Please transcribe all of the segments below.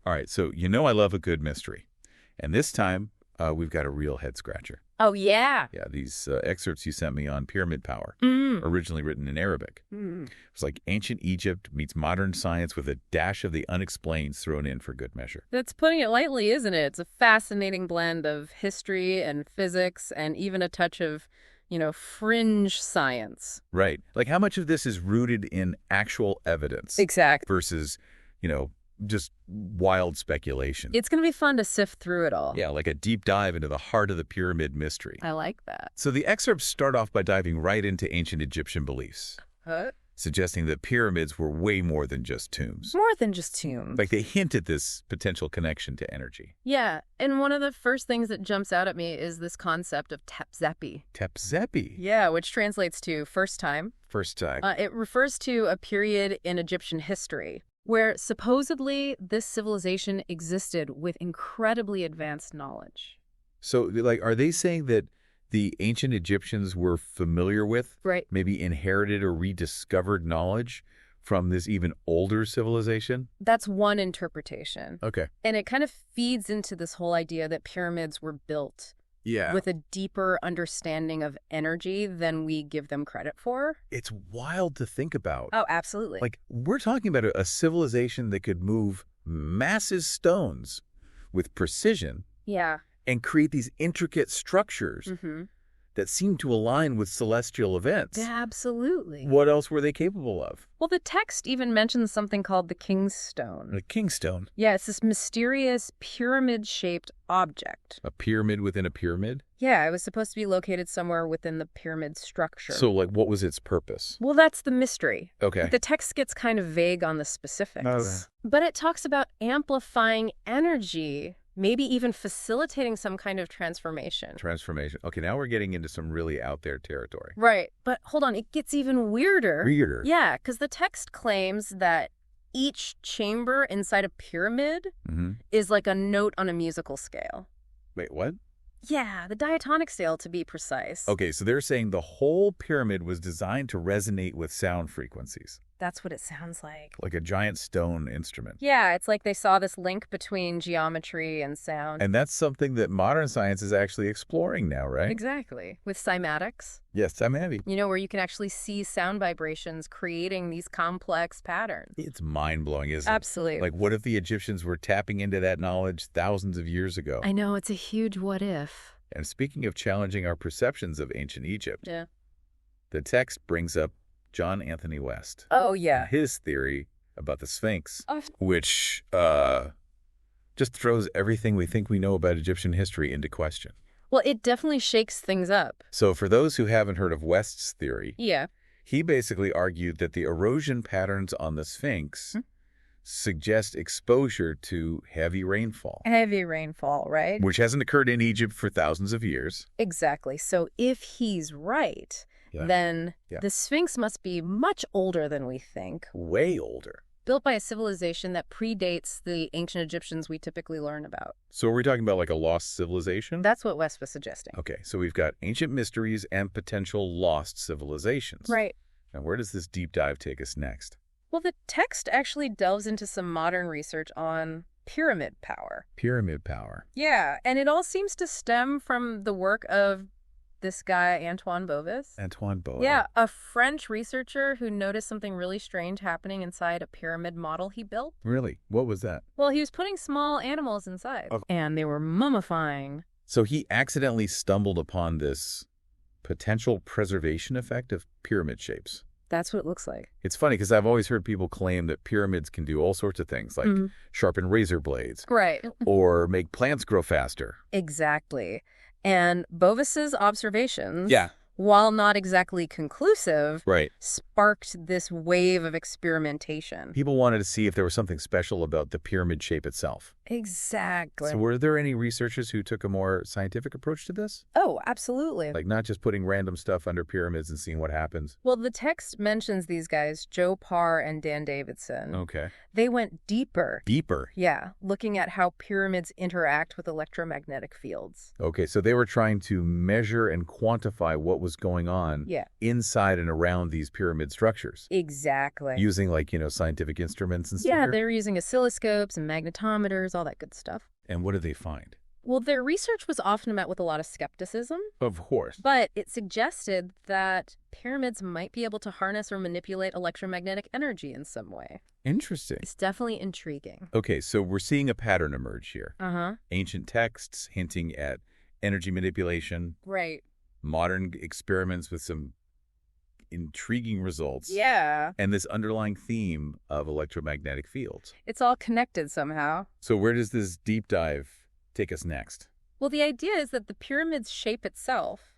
All right, so you know I love a good mystery. And this time, we've got a real head-scratcher. Oh, yeah. Yeah, these excerpts you sent me on pyramid power, originally written in Arabic. It's like ancient Egypt meets modern science with a dash of the unexplained thrown in for good measure. That's putting it lightly, isn't it? It's a fascinating blend of history and physics and even a touch of, fringe science. Right. Like how much of this is rooted in actual evidence? Exactly. Versus, just wild speculation. It's going to be fun to sift through it all. Yeah, like a deep dive into the heart of the pyramid mystery. I like that. So the excerpts start off by diving right into ancient Egyptian beliefs. Suggesting that pyramids were way more than just tombs. More than just tombs. Like they hint at this potential connection to energy. Yeah, and one of the first things that jumps out at me is this concept of tepzepi. Tepzepi? Yeah, which translates to first time. First time. It refers to a period in Egyptian history where supposedly this civilization existed with incredibly advanced knowledge. So, like, are they saying that the ancient Egyptians were familiar with, right, maybe inherited or rediscovered knowledge from this even older civilization? That's one interpretation. Okay. And it kind of feeds into this whole idea that pyramids were built with a deeper understanding of energy than we give them credit for. It's wild to think about. Oh, absolutely. Like, we're talking about a civilization that could move massive stones with precision. Yeah. And create these intricate structures that seem to align with celestial events. Yeah, absolutely. What else were they capable of? Well, the text even mentions something called the King's Stone. The King's Stone? Yeah, it's this mysterious pyramid-shaped object. A pyramid within a pyramid? Yeah, it was supposed to be located somewhere within the pyramid structure. So, like, what was its purpose? Well, that's the mystery. Okay. The text gets kind of vague on the specifics. Okay. But it talks about amplifying energy, maybe even facilitating some kind of transformation. Transformation. Okay, now we're getting into some really out there territory. Right. But hold on, it gets even weirder. Weirder? Yeah, because the text claims that each chamber inside a pyramid is like a note on a musical scale. Wait, what? Yeah, the diatonic scale, to be precise. Okay, so they're saying the whole pyramid was designed to resonate with sound frequencies. That's what it sounds like. Like a giant stone instrument. Yeah, it's like they saw this link between geometry and sound. And that's something that modern science is actually exploring now, right? Exactly. With cymatics. Yes, I'm heavy. Where you can actually see sound vibrations creating these complex patterns. It's mind-blowing, isn't it? Absolutely. Like, what if the Egyptians were tapping into that knowledge thousands of years ago? I know, it's a huge what if. And speaking of challenging our perceptions of ancient Egypt, yeah, the text brings up John Anthony West. Oh, yeah. His theory about the Sphinx, Oh. which just throws everything we think we know about Egyptian history into question. Well, it definitely shakes things up. So for those who haven't heard of West's theory, Yeah. he basically argued that the erosion patterns on the Sphinx suggest exposure to heavy rainfall. Heavy rainfall, right? Which hasn't occurred in Egypt for thousands of years. Exactly. So if he's right, then the Sphinx must be much older than we think. Way older. Built by a civilization that predates the ancient Egyptians we typically learn about. So are we talking about like a lost civilization? That's what West was suggesting. Okay, so we've got ancient mysteries and potential lost civilizations. Right. Now where does this deep dive take us next? Well, the text actually delves into some modern research on pyramid power. Pyramid power. Yeah, and it all seems to stem from the work of this guy, Antoine Bovis. Antoine Bovis. Yeah, a French researcher who noticed something really strange happening inside a pyramid model he built. Really? What was that? Well, he was putting small animals inside, and they were mummifying. So he accidentally stumbled upon this potential preservation effect of pyramid shapes. That's what it looks like. It's funny because I've always heard people claim that pyramids can do all sorts of things, like sharpen razor blades. Right. Or make plants grow faster. Exactly. And Bovis's observations, Yeah. while not exactly conclusive, Right. sparked this wave of experimentation. People wanted to see if there was something special about the pyramid shape itself. Exactly. So were there any researchers who took a more scientific approach to this? Oh, absolutely. Like not just putting random stuff under pyramids and seeing what happens? Well, the text mentions these guys, Joe Parr and Dan Davidson. Okay. They went deeper. Deeper? Yeah, looking at how pyramids interact with electromagnetic fields. Okay, so they were trying to measure and quantify what was going on inside and around these pyramid pyramid structures. Exactly. Using scientific instruments and stuff. Yeah, they're using oscilloscopes and magnetometers, all that good stuff. And what do they find? Well, their research was often met with a lot of skepticism. Of course. But it suggested that pyramids might be able to harness or manipulate electromagnetic energy in some way. Interesting. It's definitely intriguing. Okay, so we're seeing a pattern emerge here. Uh-huh. Ancient texts hinting at energy manipulation. Right. Modern experiments with some intriguing results. Yeah. And this underlying theme of electromagnetic fields. It's all connected somehow. So where does this deep dive take us next? Well, the idea is that the pyramid's shape itself,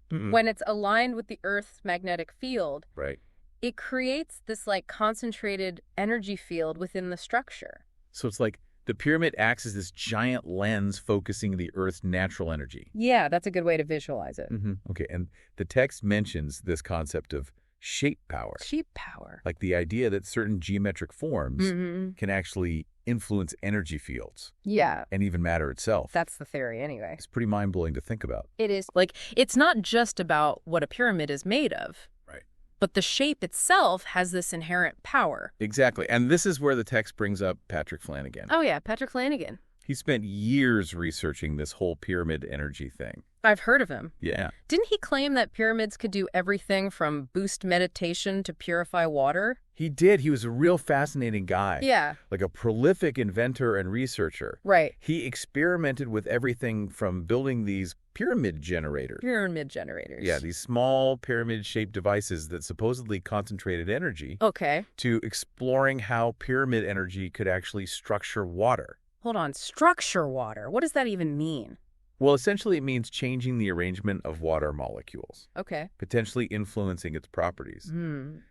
when it's aligned with the Earth's magnetic field, right, it creates this concentrated energy field within the structure. So it's like the pyramid acts as this giant lens focusing the Earth's natural energy. Yeah, that's a good way to visualize it. Okay, and the text mentions this concept of shape power. Shape power. Like the idea that certain geometric forms can actually influence energy fields. Yeah. And even matter itself. That's the theory anyway. It's pretty mind-blowing to think about. It is. It's not just about what a pyramid is made of. Right. But the shape itself has this inherent power. Exactly. And this is where the text brings up Patrick Flanagan. Oh, yeah, Patrick Flanagan. He spent years researching this whole pyramid energy thing. I've heard of him. Yeah. Didn't he claim that pyramids could do everything from boost meditation to purify water? He did. He was a real fascinating guy. Yeah. Like a prolific inventor and researcher. Right. He experimented with everything from building these pyramid generators. Pyramid generators. Yeah, these small pyramid-shaped devices that supposedly concentrated energy. Okay. To exploring how pyramid energy could actually structure water. Hold on. Structure water. What does that even mean? Well, essentially it means changing the arrangement of water molecules. Okay. Potentially influencing its properties.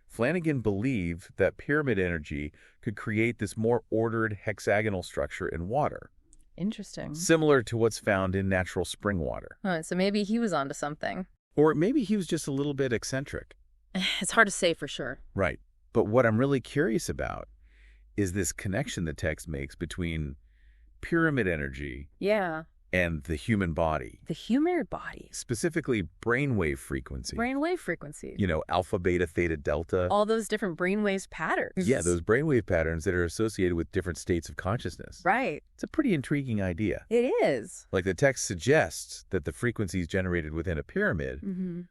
Flanagan believed that pyramid energy could create this more ordered hexagonal structure in water. Interesting. Similar to what's found in natural spring water. So maybe he was onto something. Or maybe he was just a little bit eccentric. It's hard to say for sure. Right. But what I'm really curious about is this connection the text makes between pyramid energy and the human body. The human body. Specifically brainwave frequency. Brainwave frequency. Alpha, beta, theta, delta. All those different brainwave patterns. Yeah, those brainwave patterns that are associated with different states of consciousness. Right. It's a pretty intriguing idea. It is. Like the text suggests that the frequencies generated within a pyramid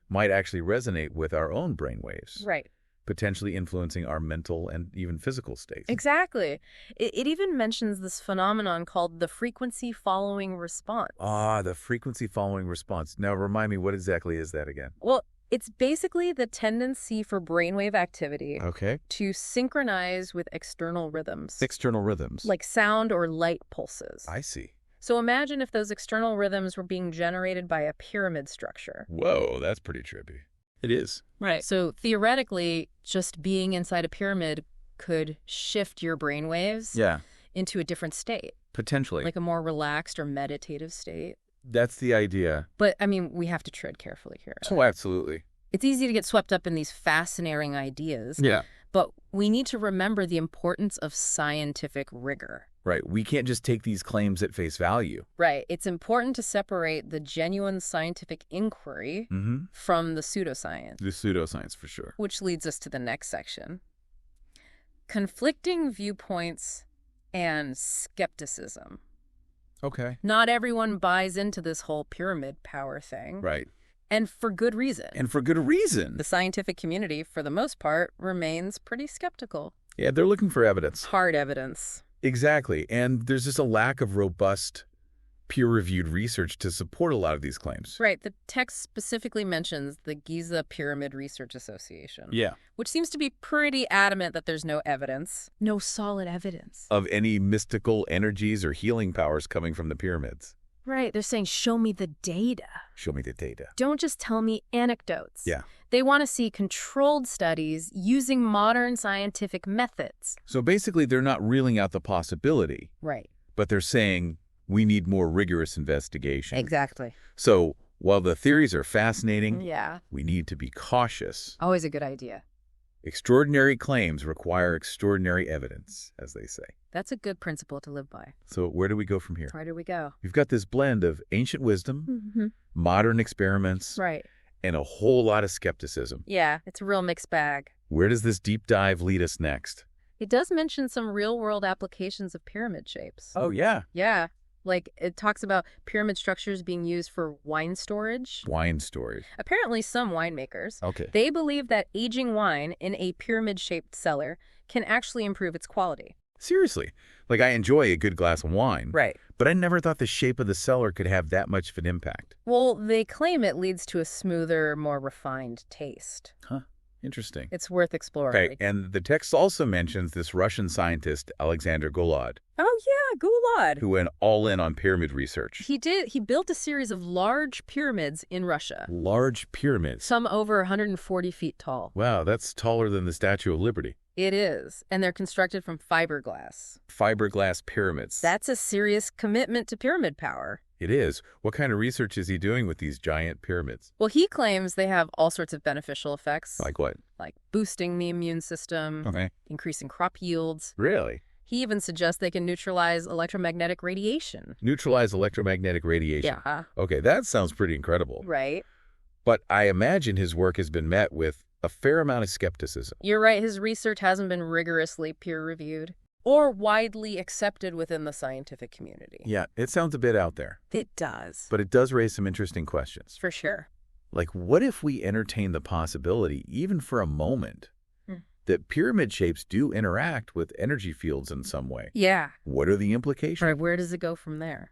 might actually resonate with our own brainwaves. Right. Potentially influencing our mental and even physical states. Exactly. It even mentions this phenomenon called the frequency following response. Ah, the frequency following response. Now, remind me, what exactly is that again? Well, it's basically the tendency for brainwave activity to synchronize with external rhythms. External rhythms. Like sound or light pulses. I see. So imagine if those external rhythms were being generated by a pyramid structure. Whoa, that's pretty trippy. It is. Right. So theoretically, just being inside a pyramid could shift your brainwaves into a different state. Potentially. Like a more relaxed or meditative state. That's the idea. But, we have to tread carefully here. Oh, absolutely. It's easy to get swept up in these fascinating ideas. Yeah. But we need to remember the importance of scientific rigor. Right. We can't just take these claims at face value. Right. It's important to separate the genuine scientific inquiry from the pseudoscience. The pseudoscience, for sure. Which leads us to the next section. Conflicting viewpoints and skepticism. Okay. Not everyone buys into this whole pyramid power thing. Right. And for good reason. And for good reason. The scientific community, for the most part, remains pretty skeptical. Yeah, they're looking for evidence. Hard evidence. Exactly. And there's just a lack of robust, peer-reviewed research to support a lot of these claims. Right. The text specifically mentions the Giza Pyramid Research Association. Yeah. Which seems to be pretty adamant that there's no evidence. No solid evidence. Of any mystical energies or healing powers coming from the pyramids. Right. They're saying, show me the data. Show me the data. Don't just tell me anecdotes. Yeah. They want to see controlled studies using modern scientific methods. So basically, they're not ruling out the possibility. Right. But they're saying we need more rigorous investigation. Exactly. So while the theories are fascinating, we need to be cautious. Always a good idea. Extraordinary claims require extraordinary evidence, as they say. That's a good principle to live by. So where do we go from here? Where do we go? We've got this blend of ancient wisdom, modern experiments, right, And a whole lot of skepticism. Yeah, it's a real mixed bag. Where does this deep dive lead us next? It does mention some real-world applications of pyramid shapes. Oh, yeah. Yeah, like it talks about pyramid structures being used for wine storage. Wine storage. Apparently, some winemakers, Okay. they believe that aging wine in a pyramid-shaped cellar can actually improve its quality. Seriously. Like, I enjoy a good glass of wine. Right. But I never thought the shape of the cellar could have that much of an impact. Well, they claim it leads to a smoother, more refined taste. Huh. Interesting. It's worth exploring. Okay, and the text also mentions this Russian scientist, Alexander Golod, Oh, yeah, Gulad. who went all in on pyramid research. He did. He built a series of large pyramids in Russia, Large pyramids. some over 140 feet tall. Wow, that's taller than the Statue of Liberty. It is, and they're constructed from fiberglass. Fiberglass pyramids. That's a serious commitment to pyramid power. It is. What kind of research is he doing with these giant pyramids? Well, he claims they have all sorts of beneficial effects, Like what? like boosting the immune system, Okay. increasing crop yields. Really? He even suggests they can neutralize electromagnetic radiation. Neutralize electromagnetic radiation. Yeah. Okay, that sounds pretty incredible. Right. But I imagine his work has been met with a fair amount of skepticism. You're right. His research hasn't been rigorously peer-reviewed or widely accepted within the scientific community. Yeah, it sounds a bit out there. It does. But it does raise some interesting questions. For sure. Like, what if we entertain the possibility, even for a moment, that pyramid shapes do interact with energy fields in some way? Yeah. What are the implications? Right. Where does it go from there?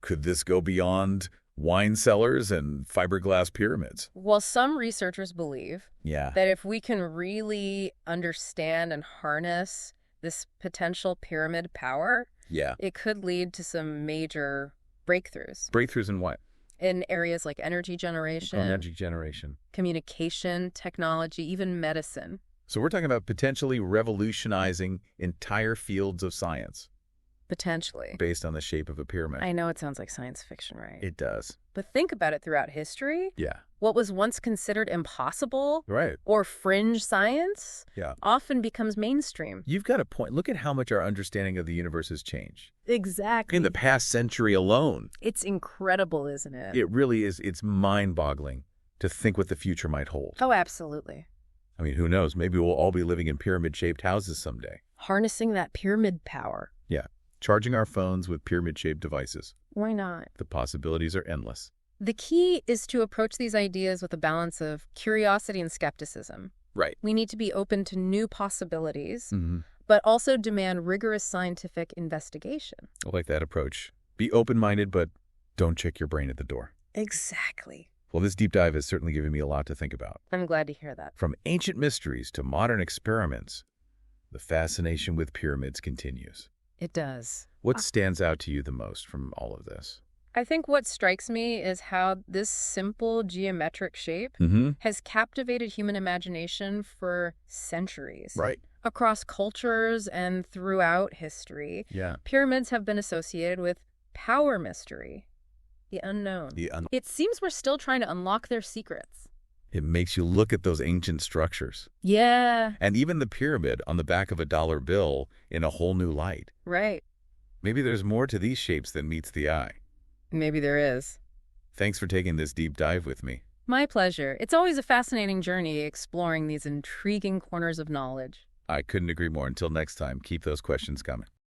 Could this go beyond wine cellars and fiberglass pyramids? Well, some researchers believe Yeah. that if we can really understand and harness this potential pyramid power, Yeah. it could lead to some major breakthroughs Breakthroughs in what? in areas like energy generation, Energy generation. communication, technology, even medicine. So we're talking about potentially revolutionizing entire fields of science Potentially. based on the shape of a pyramid. I know it sounds like science fiction, right? It does. But think about it throughout history. Yeah. What was once considered impossible Right. or fringe science Yeah. often becomes mainstream. You've got a point. Look at how much our understanding of the universe has changed. Exactly. In the past century alone. It's incredible, isn't it? It really is. It's mind-boggling to think what the future might hold. Oh, absolutely. I mean, who knows? Maybe we'll all be living in pyramid-shaped houses someday. Harnessing that pyramid power. Yeah. Charging our phones with pyramid-shaped devices. Why not? The possibilities are endless. The key is to approach these ideas with a balance of curiosity and skepticism. Right. We need to be open to new possibilities, Mm-hmm. but also demand rigorous scientific investigation. I like that approach. Be open-minded, but don't check your brain at the door. Exactly. Well, this deep dive has certainly given me a lot to think about. I'm glad to hear that. From ancient mysteries to modern experiments, the fascination with pyramids continues. It does. What stands out to you the most from all of this? I think what strikes me is how this simple geometric shape Mm-hmm. has captivated human imagination for centuries. Right. Across cultures and throughout history, Yeah. pyramids have been associated with power mystery, the unknown. It seems we're still trying to unlock their secrets. It makes you look at those ancient structures. Yeah. And even the pyramid on the back of a dollar bill in a whole new light. Right. Maybe there's more to these shapes than meets the eye. Maybe there is. Thanks for taking this deep dive with me. My pleasure. It's always a fascinating journey exploring these intriguing corners of knowledge. I couldn't agree more. Until next time, keep those questions coming.